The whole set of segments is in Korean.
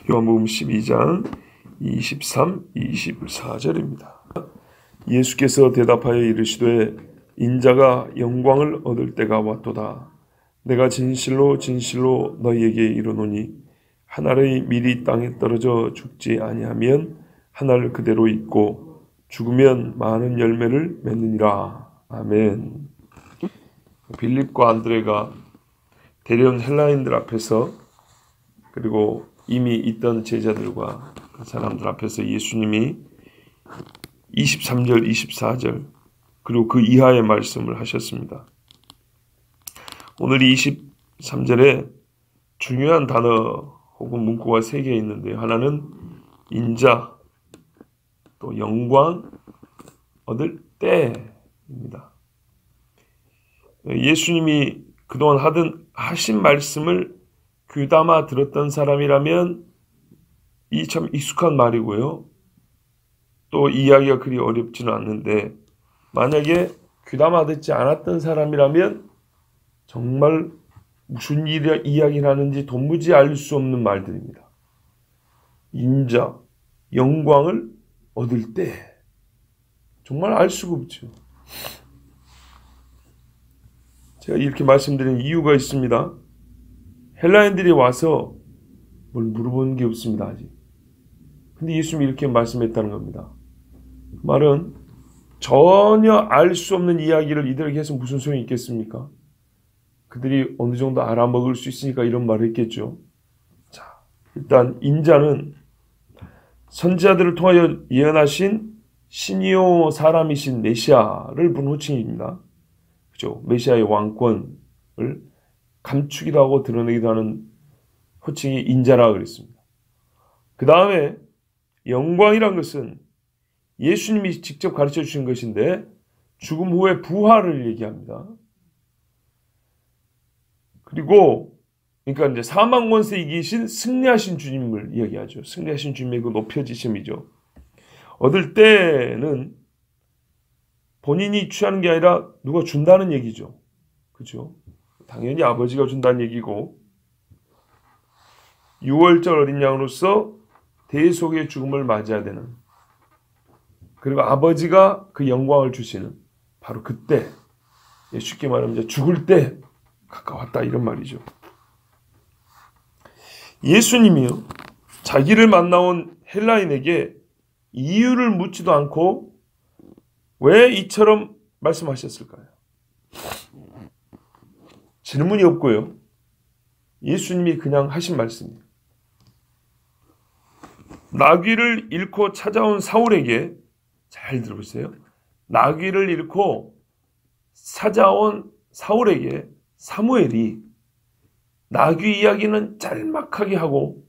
요한복음 12장 23, 24절입니다. 예수께서 대답하여 이르시되 인자가 영광을 얻을 때가 왔도다. 내가 진실로 진실로 너희에게 이르노니 한 알의 밀이 땅에 떨어져 죽지 아니하면 한 알 그대로 있고 죽으면 많은 열매를 맺느니라. 아멘. 빌립과 안드레가 대련 헬라인들 앞에서 그리고 이미 있던 제자들과 그 사람들 앞에서 예수님이 23절, 24절 그리고 그 이하의 말씀을 하셨습니다. 오늘 23절에 중요한 단어 혹은 문구가 3개 있는데요. 하나는 인자, 또 영광 얻을 때입니다. 예수님이 그동안 하신 말씀을 귀담아 들었던 사람이라면 이 참 익숙한 말이고요. 또 이야기가 그리 어렵지는 않는데 만약에 귀담아 듣지 않았던 사람이라면 정말 무슨 이야기를 하는지 도무지 알 수 없는 말들입니다. 인자, 영광을 얻을 때 정말 알 수가 없죠. 제가 이렇게 말씀드린 이유가 있습니다. 헬라인들이 와서 뭘 물어보는 게 없습니다. 아직. 근데 예수님이 이렇게 말씀했다는 겁니다. 그 말은 전혀 알 수 없는 이야기를 이들에게 해서 무슨 소용이 있겠습니까? 그들이 어느 정도 알아먹을 수 있으니까 이런 말을 했겠죠. 자, 일단 인자는 선지자들을 통하여 예언하신 신이요 사람이신 메시아를 부른 호칭입니다. 그죠? 메시아의 왕권을 감추기도 하고 드러내기도 하는 호칭이 인자라 그랬습니다. 그 다음에 영광이란 것은 예수님이 직접 가르쳐 주신 것인데 죽음 후의 부활을 얘기합니다. 그리고 그러니까 이제 사망 권세 이기신 승리하신 주님을 이야기하죠. 승리하신 주님의 그 높여지심이죠. 얻을 때는 본인이 취하는 게 아니라 누가 준다는 얘기죠. 그죠? 당연히 아버지가 준다는 얘기고 6월절 어린 양으로서 대속의 죽음을 맞이해야 되는 그리고 아버지가 그 영광을 주시는 바로 그때 쉽게 말하면 이제 죽을 때 가까웠다 이런 말이죠. 예수님이요 자기를 만나온 헬라인에게 이유를 묻지도 않고 왜 이처럼 말씀하셨을까요? 질문이 없고요. 예수님이 그냥 하신 말씀이에요. 나귀를 잃고 찾아온 사울에게 잘 들어보세요. 나귀를 잃고 찾아온 사울에게 사무엘이 나귀 이야기는 짤막하게 하고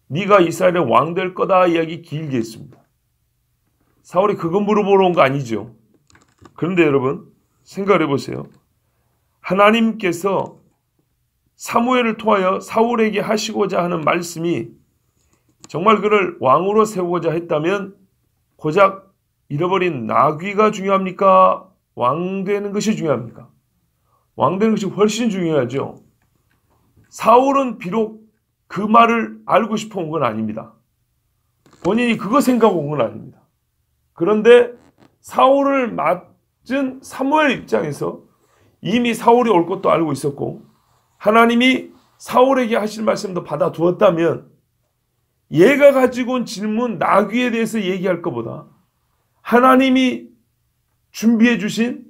네가 이스라엘의 왕 될 거다 이야기 길게 했습니다. 사울이 그거 물어보러 온 거 아니죠. 그런데 여러분 생각해 보세요. 하나님께서 사무엘을 통하여 사울에게 하시고자 하는 말씀이 정말 그를 왕으로 세우고자 했다면 고작 잃어버린 나귀가 중요합니까? 왕 되는 것이 중요합니까? 왕 되는 것이 훨씬 중요하죠. 사울은 비록 그 말을 알고 싶어 온 건 아닙니다. 본인이 그거 생각하고 온 건 아닙니다. 그런데 사울을 맡은 사무엘 입장에서 이미 사울이 올 것도 알고 있었고 하나님이 사울에게 하실 말씀도 받아두었다면 얘가 가지고 온 질문 나귀에 대해서 얘기할 것보다 하나님이 준비해 주신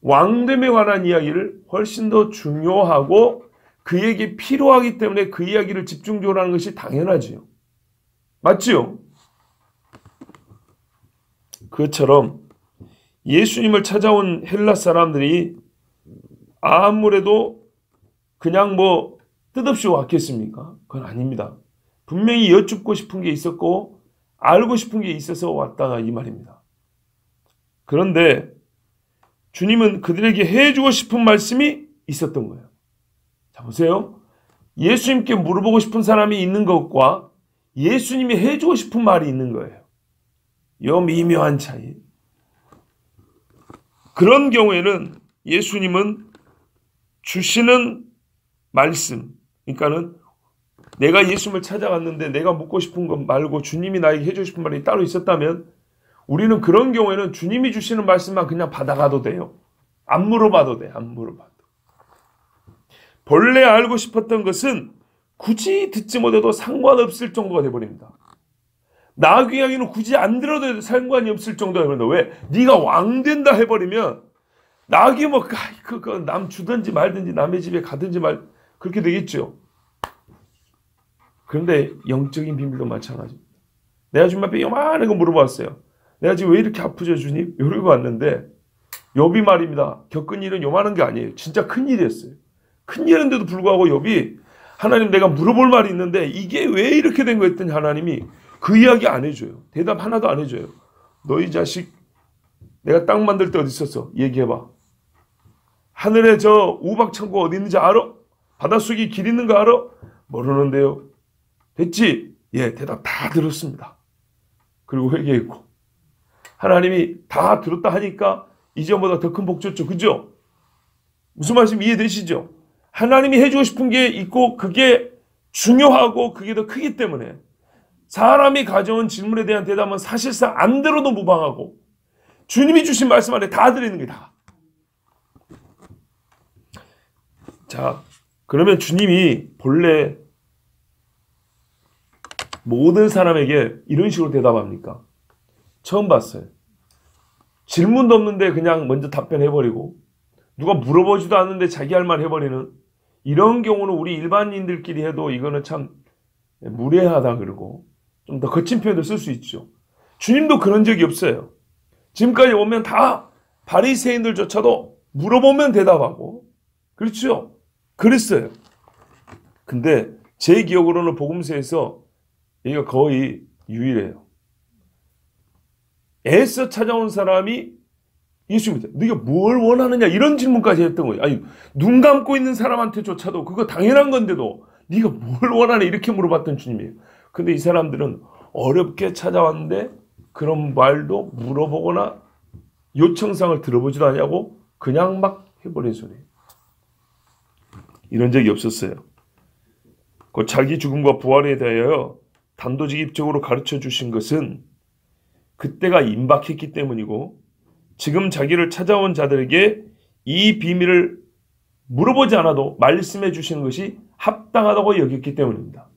왕됨에 관한 이야기를 훨씬 더 중요하고 그에게 필요하기 때문에 그 이야기를 집중적으로 하는 것이 당연하지요. 맞지요? 그처럼 예수님을 찾아온 헬라 사람들이 아무래도 그냥 뭐 뜻없이 왔겠습니까? 그건 아닙니다. 분명히 여쭙고 싶은 게 있었고 알고 싶은 게 있어서 왔다 이 말입니다. 그런데 주님은 그들에게 해주고 싶은 말씀이 있었던 거예요. 자 보세요. 예수님께 물어보고 싶은 사람이 있는 것과 예수님이 해주고 싶은 말이 있는 거예요. 요 미묘한 차이. 그런 경우에는 예수님은 주시는 말씀, 그러니까는 내가 예수님을 찾아갔는데 내가 묻고 싶은 것 말고 주님이 나에게 해주고 싶은 말이 따로 있었다면 우리는 그런 경우에는 주님이 주시는 말씀만 그냥 받아가도 돼요. 안 물어봐도 돼. 안 물어봐도. 본래 알고 싶었던 것은 굳이 듣지 못해도 상관없을 정도가 돼버립니다. 나귀 이야기는 굳이 안 들어도 상관이 없을 정도가 돼버린다. 왜? 네가 왕 된다 해버리면 나귀 뭐 남 주든지 말든지 남의 집에 가든지 말 그렇게 되겠죠. 그런데 영적인 비밀도 마찬가지입니다. 내가 주님 앞에 요만한 거 물어봤어요. 내가 지금 왜 이렇게 아프죠 주님? 이러고 왔는데 욥이 말입니다. 겪은 일은 요만한 게 아니에요. 진짜 큰 일이었어요. 큰 일인데도 불구하고 욥이 하나님 내가 물어볼 말이 있는데 이게 왜 이렇게 된 거 했더니 하나님이 그 이야기 안 해줘요. 대답 하나도 안 해줘요. 너희 자식 내가 땅 만들 때 어디 있었어? 얘기해봐. 하늘에 저 우박창고 어디 있는지 알아? 바닷속에 길 있는 거 알아? 모르는데요. 됐지? 예, 대답 다 들었습니다. 그리고 회개했고 하나님이 다 들었다 하니까 이전보다 더 큰 복 줬죠. 그죠? 무슨 말씀 이해되시죠? 하나님이 해주고 싶은 게 있고 그게 중요하고 그게 더 크기 때문에 사람이 가져온 질문에 대한 대답은 사실상 안 들어도 무방하고 주님이 주신 말씀 안에 다 들어있는 게 다. 자, 그러면 주님이 본래 모든 사람에게 이런 식으로 대답합니까? 처음 봤어요. 질문도 없는데 그냥 먼저 답변해버리고 누가 물어보지도 않는데 자기 할 말 해버리는 이런 경우는 우리 일반인들끼리 해도 이거는 참 무례하다 그러고 좀 더 거친 표현도 쓸 수 있죠. 주님도 그런 적이 없어요. 지금까지 오면 다 바리새인들조차도 물어보면 대답하고 그렇죠? 그랬어요. 근데 제 기억으로는 복음서에서 이거 거의 유일해요. 애써 찾아온 사람이 예수님한테 네가 뭘 원하느냐 이런 질문까지 했던 거예요. 아니 눈 감고 있는 사람한테조차도 그거 당연한 건데도 네가 뭘 원하냐 이렇게 물어봤던 주님이에요. 근데 이 사람들은 어렵게 찾아왔는데 그런 말도 물어보거나 요청사항을 들어보지도 않냐고 그냥 막 해버린 소리예요. 이런 적이 없었어요. 그 자기 죽음과 부활에 대하여 단도직입적으로 가르쳐 주신 것은 그때가 임박했기 때문이고 지금 자기를 찾아온 자들에게 이 비밀을 물어보지 않아도 말씀해 주시는 것이 합당하다고 여겼기 때문입니다.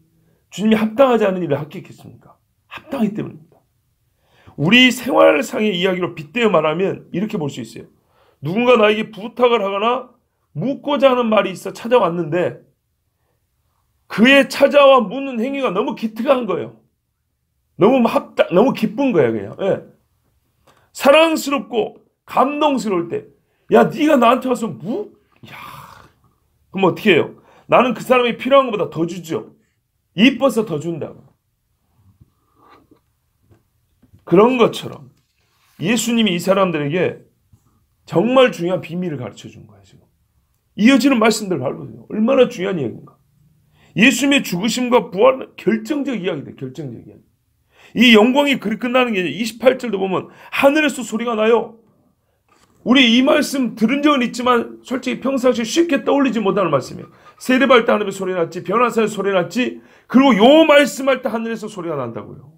주님이 합당하지 않은 일을 합격했습니까? 합당하기 때문입니다. 우리 생활상의 이야기로 빗대어 말하면 이렇게 볼 수 있어요. 누군가 나에게 부탁을 하거나 묻고자 하는 말이 있어 찾아왔는데 그의 찾아와 묻는 행위가 너무 기특한 거예요. 너무 기쁜 거예요, 그냥. 예. 사랑스럽고 감동스러울 때, 야, 네가 나한테 와서 야, 그럼 어떻게 해요? 나는 그 사람이 필요한 것보다 더 주죠. 이뻐서 더 준다고. 그런 것처럼 예수님이 이 사람들에게 정말 중요한 비밀을 가르쳐 준 거예요, 지금. 이어지는 말씀들 밟으세요. 얼마나 중요한 이야기인가. 예수님의 죽으심과 부활은 결정적 이야기다. 결정적 이야기. 이 영광이 그리 끝나는 게 아니라 28절도 보면 하늘에서 소리가 나요. 우리 이 말씀 들은 적은 있지만 솔직히 평상시에 쉽게 떠올리지 못하는 말씀이에요. 세례받을 때 하늘에서 소리 났지, 변화사에 소리 났지, 그리고 요 말씀할 때 하늘에서 소리가 난다고요.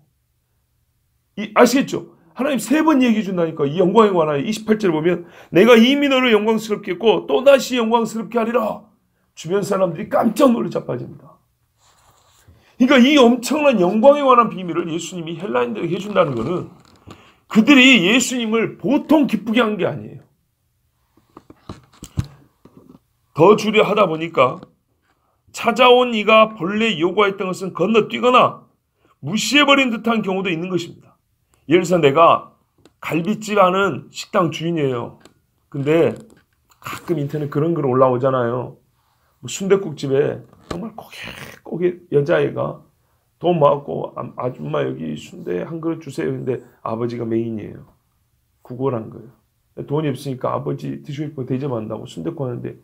아시겠죠? 하나님 3번 얘기해 준다니까. 이 영광에 관하여 28절 보면 내가 이미 너를 영광스럽게 했고 또다시 영광스럽게 하리라. 주변 사람들이 깜짝 놀라 자빠집니다. 그러니까 이 엄청난 영광에 관한 비밀을 예수님이 헬라인들에게 해준다는 것은 그들이 예수님을 보통 기쁘게 한 게 아니에요. 더 주려 하다 보니까 찾아온 이가 본래 요구했던 것은 건너뛰거나 무시해버린 듯한 경우도 있는 것입니다. 예를 들어서 내가 갈비집 하는 식당 주인이에요. 근데 가끔 인터넷 그런 글 올라오잖아요. 순댓국집에 정말 고개 여자애가 돈 모았고 아줌마 여기 순대 한 그릇 주세요. 근데 아버지가 메인이에요. 구걸한 거예요. 돈이 없으니까 아버지 드시고 싶어 대접한다고 순댓국 하는데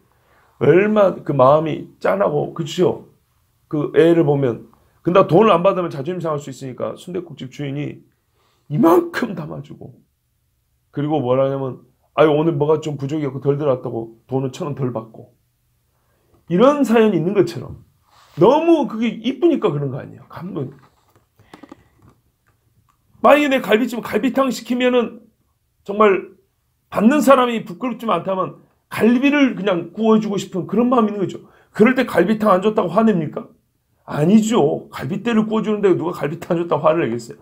얼마 그 마음이 짠하고 그치요? 그 애를 보면 근데 돈을 안 받으면 자존심 상할 수 있으니까 순댓국집 주인이 이만큼 담아주고 그리고 뭐라냐면 아유 오늘 뭐가 좀 부족해서 덜 들어왔다고 돈은 1,000원 덜 받고 이런 사연이 있는 것처럼 너무 그게 이쁘니까 그런 거 아니에요. 감동. 만약에 내 갈비찜 갈비탕 시키면은 정말 받는 사람이 부끄럽지만 않다면 갈비를 그냥 구워주고 싶은 그런 마음이 있는 거죠. 그럴 때 갈비탕 안 줬다고 화냅니까? 아니죠. 갈비뼈를 구워주는데 누가 갈비탕 안 줬다고 화를 내겠어요.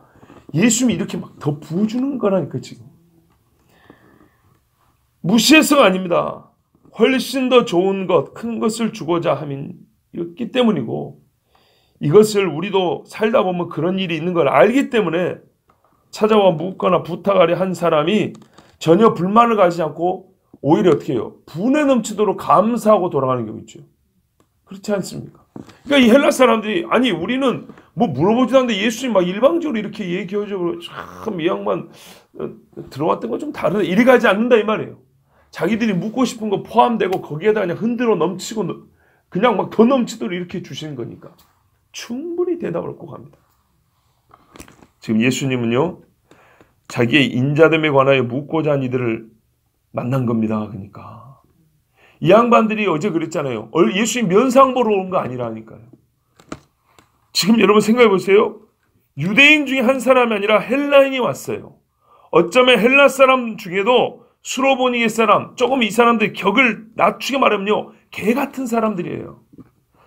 예수님이 이렇게 막 더 부어주는 거라니까 지금. 무시해서가 아닙니다. 훨씬 더 좋은 것, 큰 것을 주고자 함이었기 때문이고, 이것을 우리도 살다 보면 그런 일이 있는 걸 알기 때문에 찾아와 묻거나 부탁하려 한 사람이 전혀 불만을 가지지 않고 오히려 어떻게 해요? 분에 넘치도록 감사하고 돌아가는 경우 있죠. 그렇지 않습니까? 그러니까 이 헬라 사람들이 아니 우리는 뭐 물어보지도 않는데 예수님 막 일방적으로 이렇게 얘기해주고 참 이 양반 들어왔던 건 좀 다르네. 이리 가지 않는다 이 말이에요. 자기들이 묻고 싶은 거 포함되고 거기에다 그냥 흔들어 넘치고 그냥 막 더 넘치도록 이렇게 주시는 거니까 충분히 대답을 꼭 합니다. 지금 예수님은요 자기의 인자됨에 관하여 묻고자 한 이들을 만난 겁니다. 그러니까 이 양반들이 어제 그랬잖아요. 예수님 면상 보러 온 거 아니라니까요. 지금 여러분 생각해 보세요. 유대인 중에 한 사람이 아니라 헬라인이 왔어요. 어쩌면 헬라 사람 중에도 수로보니게 사람, 조금 이 사람들 격을 낮추게 말하면요 개 같은 사람들이에요.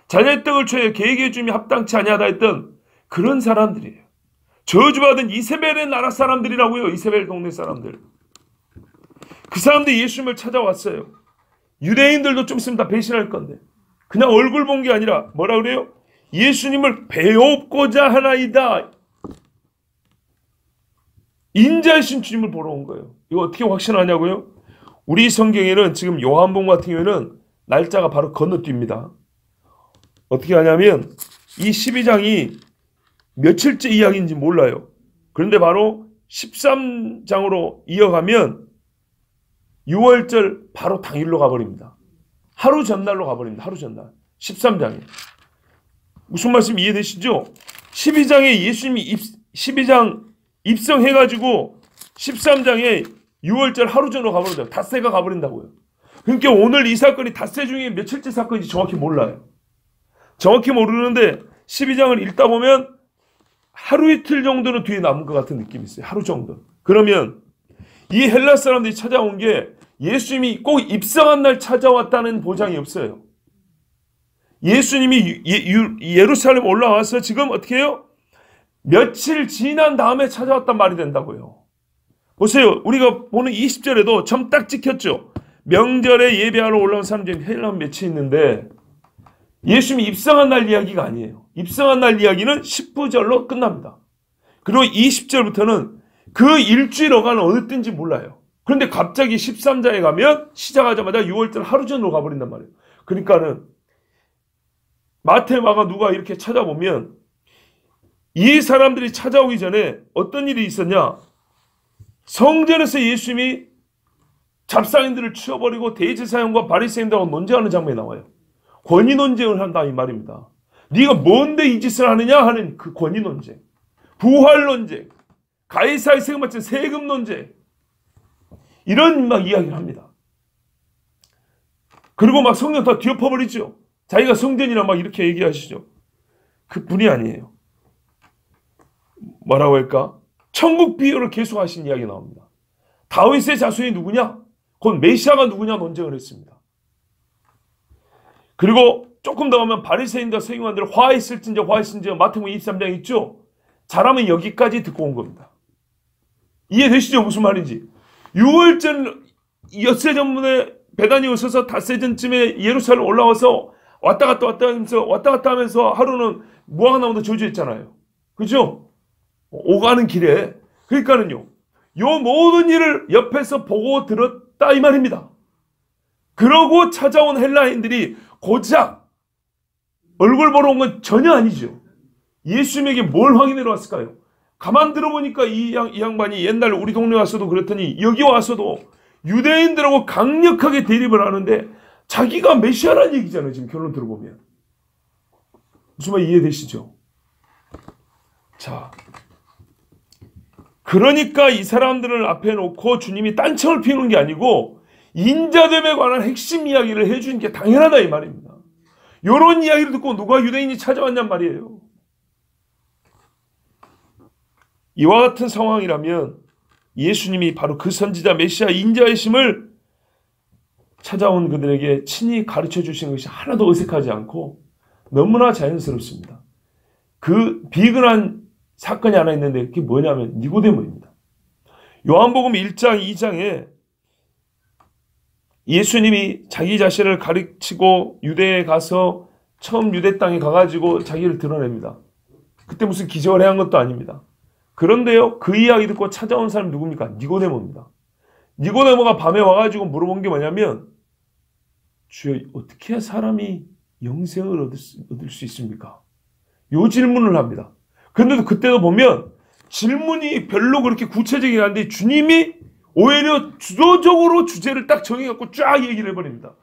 자녀의 떡을 쳐야 개에게 줌이 합당치 아니하다 했던 그런 사람들이에요. 저주받은 이세벨의 나라 사람들이라고요. 이세벨 동네 사람들. 그 사람들이 예수님을 찾아왔어요. 유대인들도 좀 있으면 다 배신할 건데 그냥 얼굴 본 게 아니라 뭐라 그래요? 예수님을 배웁고자 하나이다. 인자이신 주님을 보러 온 거예요. 이거 어떻게 확신하냐고요? 우리 성경에는 지금 요한복음 같은 경우에는 날짜가 바로 건너뜁니다. 어떻게 하냐면 이 12장이 며칠째 이야기인지 몰라요. 그런데 바로 13장으로 이어가면 6월절 바로 당일로 가버립니다. 하루 전날로 가버립니다. 하루 전날. 13장에. 무슨 말씀 이해되시죠? 12장에 예수님이 12장 입성해가지고 13장에 6월절 하루 전으로 가버린다고. 닷새가 가버린다고요. 그러니까 오늘 이 사건이 닷새 중에 며칠째 사건인지 정확히 몰라요. 정확히 모르는데 12장을 읽다 보면 하루 이틀 정도는 뒤에 남은 것 같은 느낌이 있어요. 하루 정도. 그러면 이 헬라 사람들이 찾아온 게 예수님이 꼭 입성한 날 찾아왔다는 보장이 없어요. 예수님이 예루살렘 올라와서 지금 어떻게 해요? 며칠 지난 다음에 찾아왔단 말이 된다고요. 보세요. 우리가 보는 20절에도 점 딱 찍혔죠. 명절에 예배하러 올라온 사람들이 헬라면 며칠 있는데 예수님이 입성한 날 이야기가 아니에요. 입성한 날 이야기는 19절로 끝납니다. 그리고 20절부터는 그 일주일 어간 어느 때인지 몰라요. 그런데 갑자기 13장에 가면 시작하자마자 6월절 하루 전으로 가버린단 말이에요. 그러니까는 마태, 마가, 누가 이렇게 찾아보면 이 사람들이 찾아오기 전에 어떤 일이 있었냐? 성전에서 예수님이 잡상인들을 치워버리고 대제사장과 바리새인들하고 논쟁하는 장면이 나와요. 권위 논쟁을 한다 이 말입니다. 네가 뭔데 이 짓을 하느냐 하는 그 권위 논쟁, 부활 논쟁, 가이사의 세금 받친 세금 논쟁, 이런 막 이야기를 합니다. 그리고 막 성전 다 뒤엎어버리죠. 자기가 성전이라 막 이렇게 얘기하시죠. 그 분이 아니에요. 뭐라고 할까? 천국 비유를 계속 하신 이야기 나옵니다. 다윗의 자손이 누구냐? 곧 메시아가 누구냐 논쟁을 했습니다. 그리고 조금 더 가면 바리새인과 서기관들 화했을진저 마태복음 23장 있죠? 잘하면 여기까지 듣고 온 겁니다. 이해되시죠? 무슨 말인지. 6월절 엿새 전문에 베다니 오셔서 닷새 전쯤에 예루살렘 올라와서 왔다 갔다 하면서 하루는 무화과 나무도 저주했잖아요. 그죠? 오가는 길에. 그러니까는요. 요 모든 일을 옆에서 보고 들었다 이 말입니다. 그러고 찾아온 헬라인들이 고작 얼굴 보러 온 건 전혀 아니죠. 예수님에게 뭘 확인하러 왔을까요? 가만 들어보니까 이 양반이 옛날 우리 동네 와서도 그랬더니 여기 와서도 유대인들하고 강력하게 대립을 하는데 자기가 메시아라는 얘기잖아요. 지금 결론 들어보면. 무슨 말 이해되시죠? 자, 그러니까 이 사람들을 앞에 놓고 주님이 딴청을 피우는 게 아니고 인자됨에 관한 핵심 이야기를 해주는 게 당연하다 이 말입니다. 이런 이야기를 듣고 누가 유대인이 찾아왔냔 말이에요. 이와 같은 상황이라면 예수님이 바로 그 선지자 메시아 인자이심을 찾아온 그들에게 친히 가르쳐 주신 것이 하나도 어색하지 않고 너무나 자연스럽습니다. 그 비근한 사건이 하나 있는데 그게 뭐냐면 니고데모입니다. 요한복음 1장 2장에 예수님이 자기 자신을 가르치고 유대에 가서 처음 유대 땅에 가가지고 자기를 드러냅니다. 그때 무슨 기적을 행한 것도 아닙니다. 그런데요, 그 이야기 듣고 찾아온 사람이 누굽니까? 니고데모입니다. 니고데모가 밤에 와가지고 물어본 게 뭐냐면, 주여, 어떻게 사람이 영생을 얻을 수 있습니까? 요 질문을 합니다. 그런데도 그때도 보면 질문이 별로 그렇게 구체적이지 않은데 주님이 오히려 주도적으로 주제를 딱 정해갖고 쫙 얘기를 해버립니다.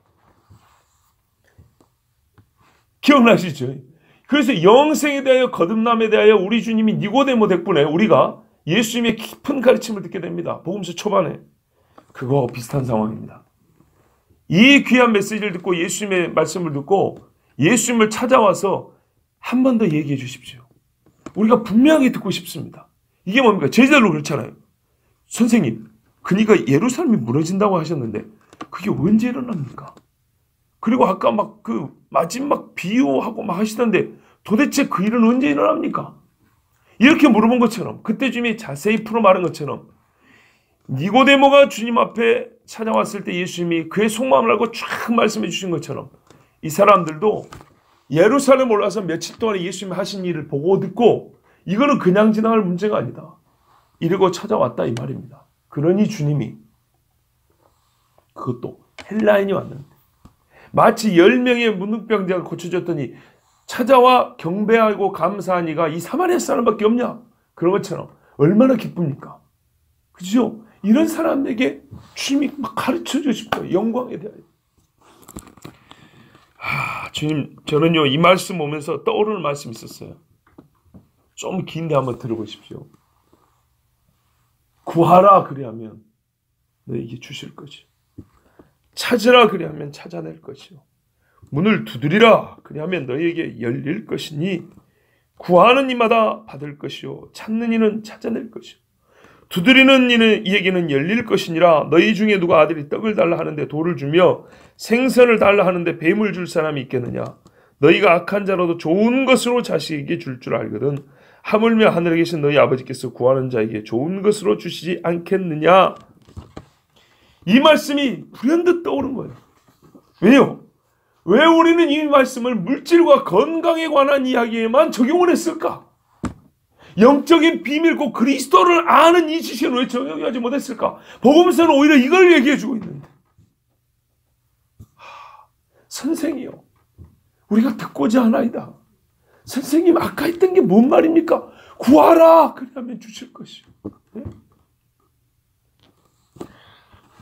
기억나시죠? 그래서 영생에 대하여 거듭남에 대하여 우리 주님이 니고데모 덕분에 우리가 예수님의 깊은 가르침을 듣게 됩니다. 복음서 초반에. 그거 비슷한 상황입니다. 이 귀한 메시지를 듣고 예수님의 말씀을 듣고 예수님을 찾아와서 한 번 더 얘기해 주십시오. 우리가 분명히 듣고 싶습니다. 이게 뭡니까? 제자로 그렇잖아요. 선생님, 그러니까 예루살렘이 무너진다고 하셨는데 그게 언제 일어납니까? 그리고 아까 막 그 마지막 비유하고 막 하시던데 도대체 그 일은 언제 일어납니까? 이렇게 물어본 것처럼 그때 주님이 자세히 풀어 말한 것처럼 니고데모가 주님 앞에 찾아왔을 때 예수님이 그의 속마음을 알고 쫙 말씀해 주신 것처럼 이 사람들도 예루살렘 올라서 며칠 동안 예수님이 하신 일을 보고 듣고 이거는 그냥 지나갈 문제가 아니다. 이러고 찾아왔다 이 말입니다. 그러니 주님이 그것도 헬라인이 왔는데 마치 10명의 문둥병자가 고쳐졌더니 찾아와 경배하고 감사한 이가 이 사마리아 사람밖에 없냐? 그런 것처럼 얼마나 기쁩니까? 그죠? 이런 사람에게 주님이 막 가르쳐주고 싶어요. 영광에 대하여. 주님, 저는요 이 말씀 보면서 떠오르는 말씀이 있었어요. 좀 긴데 한번 들어보십시오. 구하라 그리하면 너에게 주실 것이요. 찾으라 그리하면 찾아낼 것이요. 문을 두드리라 그리하면 너희에게 열릴 것이니 구하는 이마다 받을 것이요. 찾는 이는 찾아낼 것이요. 두드리는 이는 이에게는 열릴 것이니라. 너희 중에 누가 아들이 떡을 달라 하는데 돌을 주며 생선을 달라 하는데 뱀을 줄 사람이 있겠느냐. 너희가 악한 자라도 좋은 것으로 자식에게 줄 줄 알거든. 하물며 하늘에 계신 너희 아버지께서 구하는 자에게 좋은 것으로 주시지 않겠느냐. 이 말씀이 불현듯 떠오른 거예요. 왜요? 왜 우리는 이 말씀을 물질과 건강에 관한 이야기에만 적용을 했을까? 영적인 비밀고 그리스도를 아는 이 지식은 왜 적용하지 못했을까? 복음서는 오히려 이걸 얘기해주고 있는데. 선생이요, 우리가 듣고자 하나이다. 선생님, 아까 했던 게 뭔 말입니까? 구하라 그러면 주실 것이요. 네?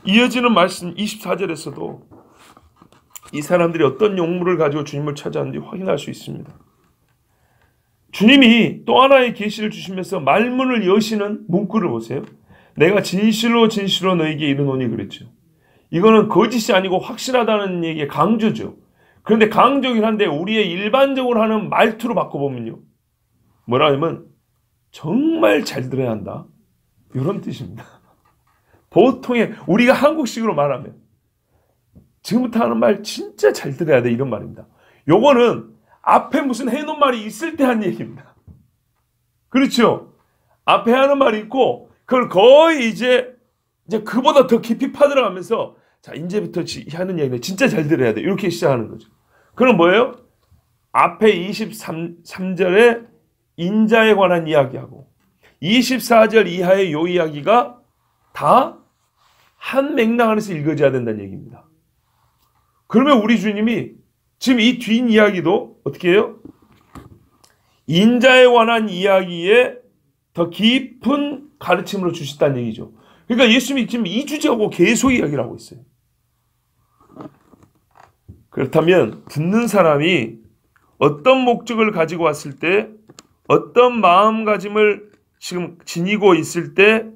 이어지는 말씀 24절에서도 이 사람들이 어떤 용무를 가지고 주님을 찾아왔는지 확인할 수 있습니다. 주님이 또 하나의 계시를 주시면서 말문을 여시는 문구를 보세요. 내가 진실로 진실로 너에게 이르노니 그랬죠. 이거는 거짓이 아니고 확실하다는 얘기의 강조죠. 그런데 강조긴 한데 우리의 일반적으로 하는 말투로 바꿔보면요. 뭐라 하면 정말 잘 들어야 한다. 이런 뜻입니다. 보통의 우리가 한국식으로 말하면 지금부터 하는 말 진짜 잘 들어야 돼 이런 말입니다. 요거는 앞에 무슨 해놓은 말이 있을 때 한 얘기입니다. 그렇죠? 앞에 하는 말이 있고 그걸 거의 이제 그보다 더 깊이 파들어가면서 자 이제부터 하는 얘기는 진짜 잘 들어야 돼 이렇게 시작하는 거죠. 그럼 뭐예요? 앞에 23절에 인자에 관한 이야기하고 24절 이하의 요 이야기가 다 한 맥락 안에서 읽어져야 된다는 얘기입니다. 그러면 우리 주님이 지금 이 뒷이야기도 어떻게 해요? 인자에 관한 이야기에 더 깊은 가르침으로 주셨다는 얘기죠. 그러니까 예수님이 지금 이 주제하고 계속 이야기를 하고 있어요. 그렇다면 듣는 사람이 어떤 목적을 가지고 왔을 때 어떤 마음가짐을 지금 지니고 있을 때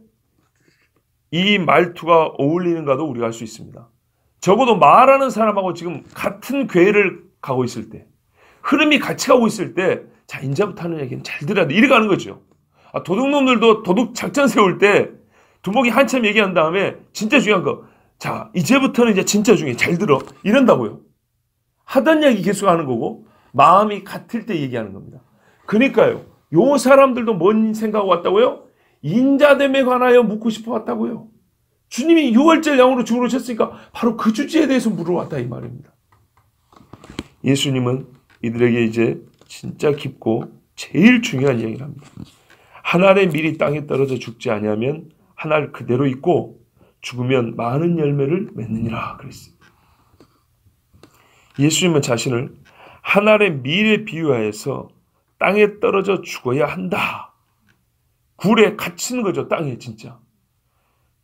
이 말투가 어울리는가도 우리가 알 수 있습니다. 적어도 말하는 사람하고 지금 같은 궤를 가고 있을 때 흐름이 같이 가고 있을 때, 자, 이제부터 하는 얘기는 잘 들어야 돼. 이렇게 가는 거죠. 도둑놈들도 도둑 작전 세울 때 두목이 한참 얘기한 다음에 진짜 중요한 거, 자, 이제부터는 이제 진짜 중요해. 잘 들어. 이런다고요. 하던 얘기 계속 하는 거고 마음이 같을 때 얘기하는 겁니다. 그러니까요. 요 사람들도 뭔 생각하고 왔다고요? 인자됨에 관하여 묻고 싶어 왔다고요. 주님이 6월절 양으로 죽으러 오셨으니까 바로 그 주제에 대해서 물어왔다 이 말입니다. 예수님은 이들에게 이제 진짜 깊고 제일 중요한 이야기를 합니다. 한 알의 밀이 땅에 떨어져 죽지 아니하면 한 알 그대로 있고 죽으면 많은 열매를 맺느니라 그랬어요. 예수님은 자신을 한 알의 밀에 비유하여서 땅에 떨어져 죽어야 한다. 굴에 갇히는 거죠. 땅에 진짜.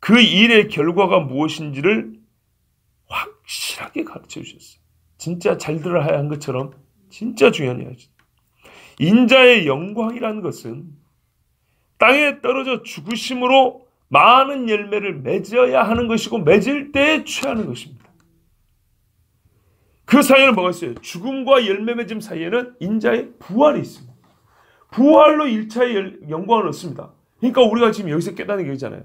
그 일의 결과가 무엇인지를 확실하게 가르쳐 주셨어요. 진짜 잘 들어야 한 것처럼 진짜 중요한 이야기죠. 인자의 영광이라는 것은 땅에 떨어져 죽으심으로 많은 열매를 맺어야 하는 것이고 맺을 때 취하는 것입니다. 그 사이에는 뭐가 있어요? 죽음과 열매 맺음 사이에는 인자의 부활이 있습니다. 부활로 1차의 영광을 얻습니다. 그러니까 우리가 지금 여기서 깨닫는 게 있잖아요.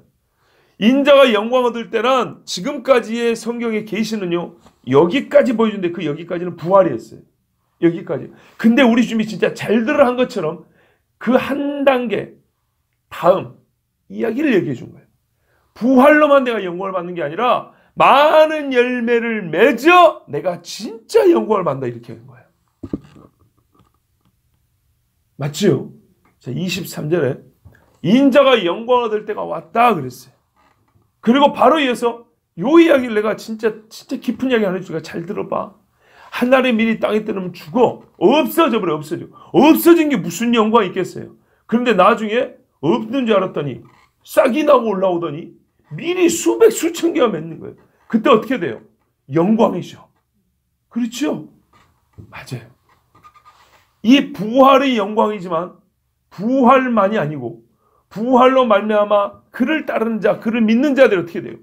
인자가 영광 얻을 때는 지금까지의 성경의 계시는요. 여기까지 보여주는데 그 여기까지는 부활이었어요. 여기까지. 근데 우리 주님이 진짜 잘 들어 한 것처럼 그 한 단계 다음 이야기를 얘기해 준 거예요. 부활로만 내가 영광을 받는 게 아니라 많은 열매를 맺어 내가 진짜 영광을 받는다 이렇게 하는 거예요. 맞지요? 자, 23절에 인자가 영광을 얻을 때가 왔다 그랬어요. 그리고 바로 이어서 요 이야기를 내가 진짜 깊은 이야기 하나 해주니까 잘 들어봐. 하늘의 밀이 땅에 떨어지면 죽어. 없어져 버려. 없어진 게 무슨 영광이 있겠어요. 그런데 나중에 없는 줄 알았더니 싹이 나고 올라오더니 밀이 수백 수천 개가 맺는 거예요. 그때 어떻게 돼요? 영광이죠. 그렇죠? 맞아요. 이 부활의 영광이지만 부활만이 아니고 부활로 말미암아 그를 따르는 자, 그를 믿는 자들이 어떻게 돼요?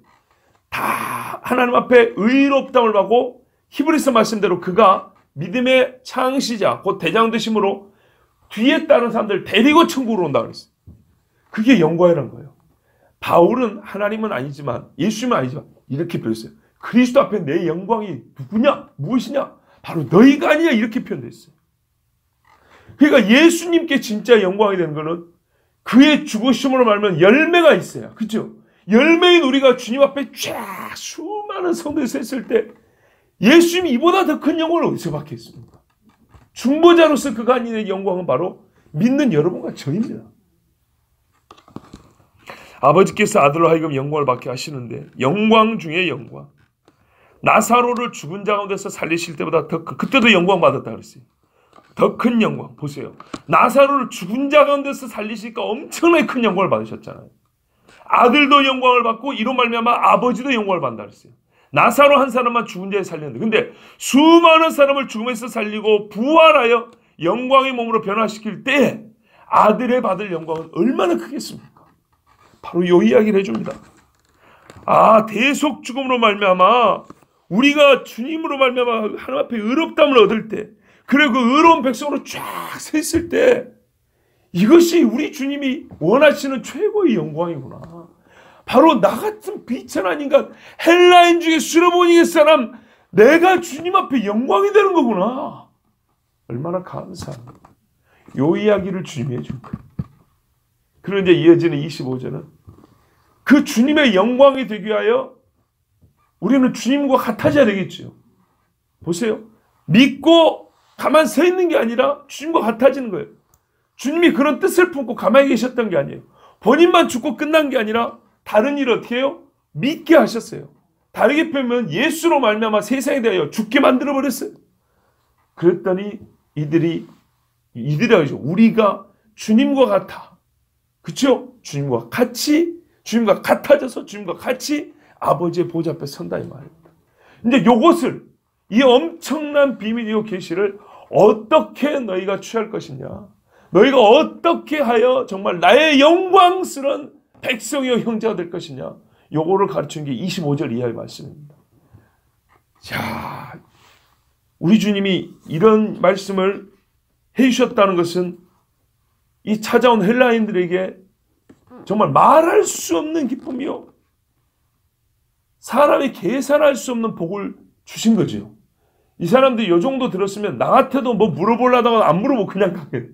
다 하나님 앞에 의롭다움을 받고 히브리서 말씀대로 그가 믿음의 창시자, 곧 대장 되심으로 뒤에 따른 사람들 데리고 천국으로 온다 그랬어요. 그게 영광이라는 거예요. 바울은 하나님은 아니지만 예수님은 아니지만 이렇게 표현했어요. 그리스도 앞에 내 영광이 누구냐? 무엇이냐? 바로 너희가 아니야 이렇게 표현됐어요. 그러니까 예수님께 진짜 영광이 되는 것은 그의 죽으심으로 말하면 열매가 있어요. 그렇죠? 열매인 우리가 주님 앞에 쫙 수많은 성도에 섰을 때 예수님이 이보다 더 큰 영광을 어디서 받겠습니까? 중보자로서 그가 아닌 영광은 바로 믿는 여러분과 저입니다. 아버지께서 아들로 하여금 영광을 받게 하시는데 영광 중에 영광. 나사로를 죽은 자 가운데서 살리실 때보다 더 그때도 영광 받았다 그랬어요. 더 큰 영광. 보세요. 나사로를 죽은 자 가운데서 살리시니까 엄청나게 큰 영광을 받으셨잖아요. 아들도 영광을 받고 이로 말미암아 아버지도 영광을 받는다 그랬어요. 나사로 한 사람만 죽은 자에 살렸는데 근데 수많은 사람을 죽음에서 살리고 부활하여 영광의 몸으로 변화시킬 때 아들의 받을 영광은 얼마나 크겠습니까? 바로 이 이야기를 해줍니다. 대속 죽음으로 말미암아 우리가 주님으로 말미암아 하나님 앞에 의롭다움을 얻을 때 그리고 그 의로운 백성으로 쫙 서 있을 때 이것이 우리 주님이 원하시는 최고의 영광이구나. 바로 나 같은 비천한 인간 헬라인 중에 수레보니게 사람 내가 주님 앞에 영광이 되는 거구나. 얼마나 감사합니다. 요 이야기를 주님이 해준 거예요. 그리고 이제 이어지는 25절은 그 주님의 영광이 되기 위하여 우리는 주님과 같아져야 되겠죠. 보세요. 믿고 가만 서 있는 게 아니라 주님과 같아지는 거예요. 주님이 그런 뜻을 품고 가만히 계셨던 게 아니에요. 본인만 죽고 끝난 게 아니라 다른 일을 어떻게 해요? 믿게 하셨어요. 다르게 표현하면 예수로 말미암아 세상에 대하여 죽게 만들어 버렸어요. 그랬더니 이들이 아니죠. 우리가 주님과 같아. 그렇죠? 주님과 같아져서 주님과 같이 아버지의 보좌 앞에 선다 이 말입니다. 근데 요것을 이 엄청난 비밀이요 계시를 어떻게 너희가 취할 것이냐? 너희가 어떻게 하여 정말 나의 영광스러운 백성이요 형제가 될 것이냐? 요거를 가르치는 게 25절 이하의 말씀입니다. 자, 우리 주님이 이런 말씀을 해주셨다는 것은 이 찾아온 헬라인들에게 정말 말할 수 없는 기쁨이요, 사람이 계산할 수 없는 복을 주신 거죠. 이 사람들이 이 정도 들었으면 나 같아도 뭐 물어보려다가 안 물어보고 그냥 가겠네.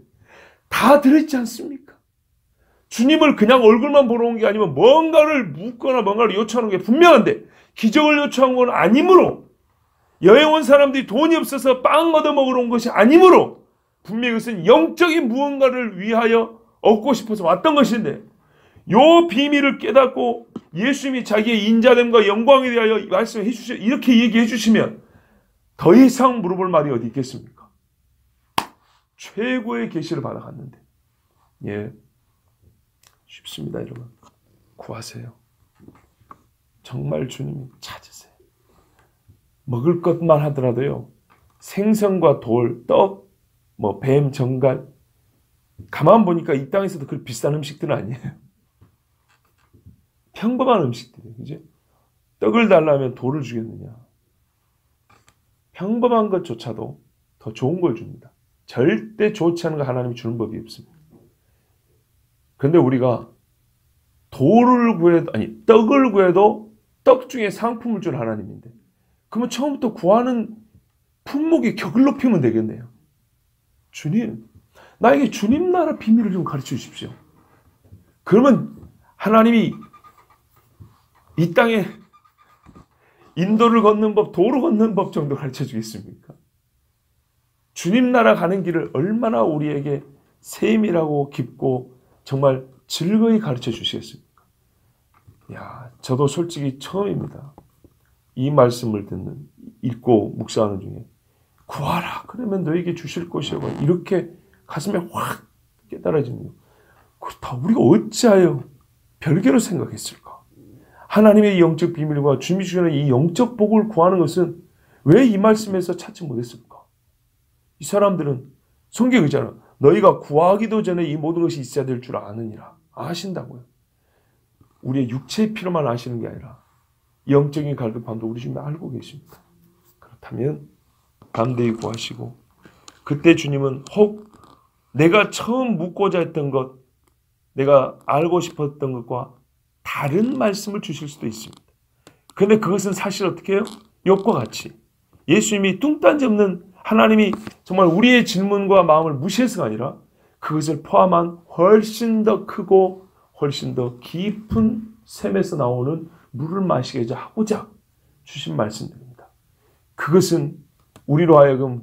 다 들었지 않습니까? 주님을 그냥 얼굴만 보러 온 게 아니면 뭔가를 묻거나 뭔가를 요청하는 게 분명한데, 기적을 요청한 건 아니므로, 여행 온 사람들이 돈이 없어서 빵 얻어 먹으러 온 것이 아니므로 분명히 그것은 영적인 무언가를 위하여 얻고 싶어서 왔던 것인데, 요 비밀을 깨닫고 예수님이 자기의 인자됨과 영광에 대하여 말씀해 주셔, 이렇게 얘기해 주시면 더 이상 물어볼 말이 어디 있겠습니까? 최고의 계시를 받아갔는데, 예, 쉽습니다. 여러분, 구하세요. 정말 주님 찾으세요. 먹을 것만 하더라도요, 생선과 돌, 떡, 뭐 뱀, 정갈, 가만 보니까 이 땅에서도 그 비싼 음식들은 아니에요. 평범한 음식들이에요. 그죠? 떡을 달라면 돌을 주겠느냐. 평범한 것조차도 더 좋은 걸 줍니다. 절대 좋지 않은 거 하나님이 주는 법이 없습니다. 그런데 우리가 돌을 구해도, 아니 떡을 구해도 떡 중에 상품을 준 하나님인데, 그러면 처음부터 구하는 품목의 격을 높이면 되겠네요. 주님, 나에게 주님 나라 비밀을 좀 가르쳐 주십시오. 그러면 하나님이 이 땅에 인도를 걷는 법, 도로 걷는 법 정도 가르쳐 주겠습니까? 주님 나라 가는 길을 얼마나 우리에게 세밀하고 깊고 정말 즐거이 가르쳐 주시겠습니까? 야, 저도 솔직히 처음입니다. 이 말씀을 읽고 묵상하는 중에 구하라, 그러면 너에게 주실 것이요, 이렇게 가슴에 확 깨달아집니다. 그렇다, 우리가 어찌하여 별개로 생각했을까? 하나님의 영적 비밀과 주님이 주시는 이 영적 복을 구하는 것은 왜 이 말씀에서 찾지 못했을까? 이 사람들은 성경에 있잖아, 너희가 구하기도 전에 이 모든 것이 있어야 될 줄 아느니라. 아신다고요. 우리의 육체의 필요만 아시는 게 아니라 영적인 갈급함도 우리 주님이 알고 계십니다. 그렇다면 담대히 구하시고, 그때 주님은 혹 내가 처음 묻고자 했던 것, 내가 알고 싶었던 것과 다른 말씀을 주실 수도 있습니다. 그런데 그것은 사실 어떻게 해요? 욥과 같이 예수님이 뚱딴지 없는 하나님이 정말 우리의 질문과 마음을 무시해서가 아니라 그것을 포함한 훨씬 더 크고 훨씬 더 깊은 샘에서 나오는 물을 마시게 하고자 주신 말씀들입니다. 그것은 우리로 하여금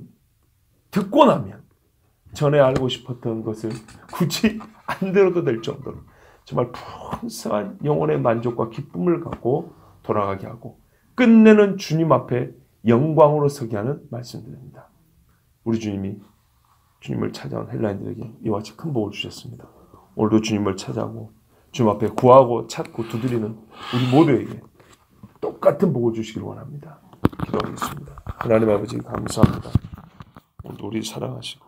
듣고 나면 전에 알고 싶었던 것을 굳이 안 들어도 될 정도로 정말 풍성한 영혼의 만족과 기쁨을 갖고 돌아가게 하고 끝내는 주님 앞에 영광으로 서게 하는 말씀들입니다. 우리 주님이 주님을 찾아온 헬라인들에게 이와 같이 큰 복을 주셨습니다. 오늘도 주님을 찾아오고 주님 앞에 구하고 찾고 두드리는 우리 모두에게 똑같은 복을 주시길 원합니다. 기도하겠습니다. 하나님 아버지 감사합니다. 오늘도 우리 사랑하시고